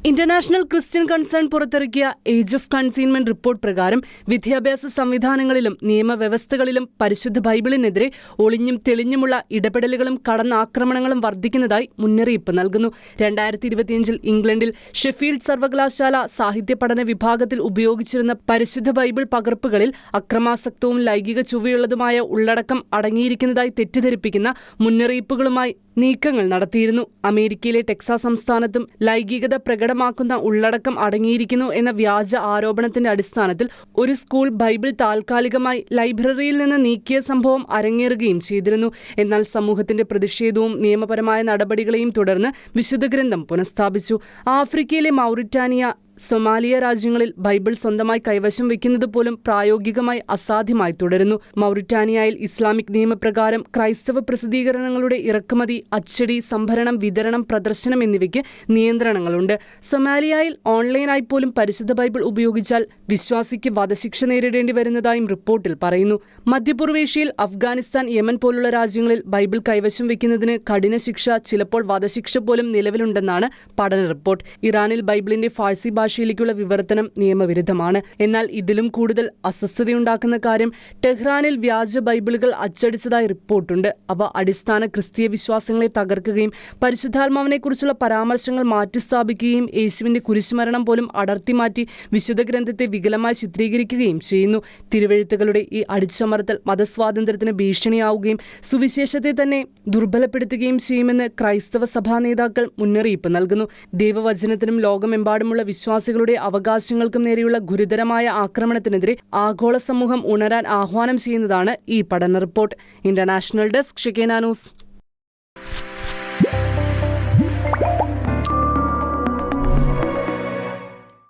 International Christian concern പുറത്തിറക്കിയ age of കൺസീൻമെന്റ് report പ്രകാരം വിദ്യാഭ്യാസ സംവിധാനങ്ങളിലും നിയമവ്യവസ്ഥകളിലും പരിശുദ്ധ ബൈബിളിനെതിരെ ഒളിഞ്ഞും തെളിഞ്ഞുമുള്ള ഇടപെടലുകളും കടന്നാക്രമണങ്ങളും വർദ്ധിക്കുന്നതായി മുന്നറിയിപ്പ് നൽകുന്നു. 2025 ഇംഗ്ലണ്ടിൽ ഷെഫീൽഡ് സർവകലാശാല സാഹിത്യ പഠന വിഭാഗത്തിൽ ഉപയോഗിച്ചിരുന്ന പരിശുദ്ധ ബൈബിൾ പകർപ്പുകളിൽ അക്രമാസക്തവും ലൈംഗിക ചുവയുള്ളതുമായ ഉള്ളടക്കം അടങ്ങിയിരിക്കുന്നതായി തെറ്റിദ്ധരിപ്പിക്കുന്ന മുന്നറിയിപ്പുകളുമായി നീക്കങ്ങൾ നടത്തിയിരുന്നു. അമേരിക്കയിലെ ടെക്സാസ് സംസ്ഥാനത്തും ലൈംഗികത പ്രകടമാക്കുന്ന ഉള്ളടക്കം അടങ്ങിയിരിക്കുന്നു എന്ന വ്യാജ ആരോപണത്തിന്റെ അടിസ്ഥാനത്തിൽ ഒരു സ്കൂൾ ബൈബിൾ താൽക്കാലികമായി ലൈബ്രറിയിൽ നിന്ന് നീക്കിയ സംഭവം അരങ്ങേറുകയും ചെയ്തിരുന്നു. എന്നാൽ സമൂഹത്തിന്റെ പ്രതിഷേധവും നിയമപരമായ നടപടികളെയും തുടർന്ന് വിശുദ്ധ ഗ്രന്ഥം പുനഃസ്ഥാപിച്ചു. ആഫ്രിക്കയിലെ മൗറിറ്റാനിയ, സൊമാലിയ രാജ്യങ്ങളിൽ ബൈബിൾ സ്വന്തമായി കൈവശം വയ്ക്കുന്നത് പോലും പ്രായോഗികമായി അസാധ്യമായി തുടരുന്നു. മൗറിറ്റാനിയയിൽ ഇസ്ലാമിക് നിയമപ്രകാരം ക്രൈസ്തവ പ്രസിദ്ധീകരണങ്ങളുടെ ഇറക്കുമതി, അച്ചടി, സംഭരണം, വിതരണം, പ്രദർശനം എന്നിവയ്ക്ക് നിയന്ത്രണങ്ങളുണ്ട്. സൊമാലിയയിൽ ഓൺലൈനായി പോലും പരിശുദ്ധ ബൈബിൾ ഉപയോഗിച്ചാൽ വിശ്വാസിക്ക് വധശിക്ഷ നേരിടേണ്ടി വരുന്നതായും റിപ്പോർട്ടിൽ പറയുന്നു. മധ്യപൂർവേഷ്യയിൽ അഫ്ഗാനിസ്ഥാൻ, യമൻ പോലുള്ള രാജ്യങ്ങളിൽ ബൈബിൾ കൈവശം വയ്ക്കുന്നതിന് കഠിന ശിക്ഷ, ചിലപ്പോൾ വധശിക്ഷ പോലും നിലവിലുണ്ടെന്നാണ് പഠന റിപ്പോർട്ട്. ഇറാനിൽ ബൈബിളിന്റെ ഫാഴ്സി ഭാഷയിലേക്കുള്ള വിവർത്തനം നിയമവിരുദ്ധമാണ്. എന്നാൽ ഇതിലും കൂടുതൽ അസ്വസ്ഥതയുണ്ടാക്കുന്ന കാര്യം ടെഹ്റാനിൽ വ്യാജ ബൈബിളുകൾ അച്ചടിച്ചതായി റിപ്പോർട്ടുണ്ട്. അവ അടിസ്ഥാന ക്രിസ്തീയ വിശ്വാസങ്ങളെ തകർക്കുകയും പരിശുദ്ധാത്മാവിനെക്കുറിച്ചുള്ള പരാമർശങ്ങൾ മാറ്റിസ്ഥാപിക്കുകയും യേശുവിന്റെ കുരിശുമരണം പോലും അടർത്തിമാറ്റി വിശുദ്ധ ഗ്രന്ഥത്തെ വികലമായി ചിത്രീകരിക്കുകയും ചെയ്യുന്നു. തിരുവെഴുത്തുകളുടെ ഈ അടിച്ചമർത്തൽ മതസ്വാതന്ത്ര്യത്തിന് ഭീഷണിയാവുകയും സുവിശേഷത്തെ തന്നെ ദുർബലപ്പെടുത്തുകയും ചെയ്യുമെന്ന് ക്രൈസ്തവ സഭാ നേതാക്കൾ മുന്നറിയിപ്പ് നൽകുന്നു. ദൈവവചനത്തിനും ലോകമെമ്പാടുമുള്ള വിശ്വാസികളുടെ അവകാശങ്ങൾക്കും നേരെയുള്ള ഗുരുതരമായ ആക്രമണത്തിനെതിരെ ആഗോള സമൂഹം ഉണരാൻ ആഹ്വാനം ചെയ്യുന്നതാണ് ഈ പഠന റിപ്പോർട്ട്. ഇന്റർനാഷണൽ ഡെസ്ക്, ഷെക്കേന ന്യൂസ്.